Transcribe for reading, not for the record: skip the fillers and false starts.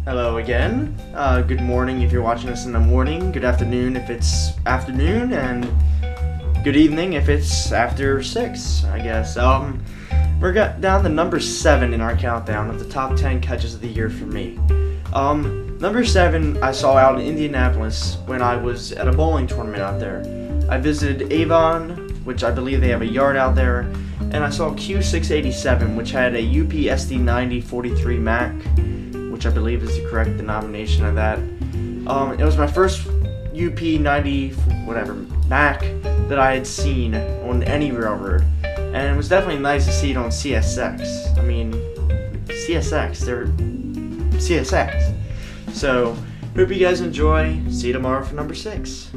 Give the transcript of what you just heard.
Hello again. Good morning if you're watching this in the morning, good afternoon if it's afternoon, and good evening if it's after 6, I guess. We're down to number 7 in our countdown of the top 10 catches of the year for me. Number 7 I saw out in Indianapolis when I was at a bowling tournament out there. I visited Avon, which I believe they have a yard out there, and I saw Q687, which had a UP-SD90 43 Mac, which I believe is the correct denomination of that. It was my first UP-90 whatever Mac that I had seen on any railroad, and it was definitely nice to see it on CSX. I mean, CSX, they're CSX. So, hope you guys enjoy. See you tomorrow for number 6.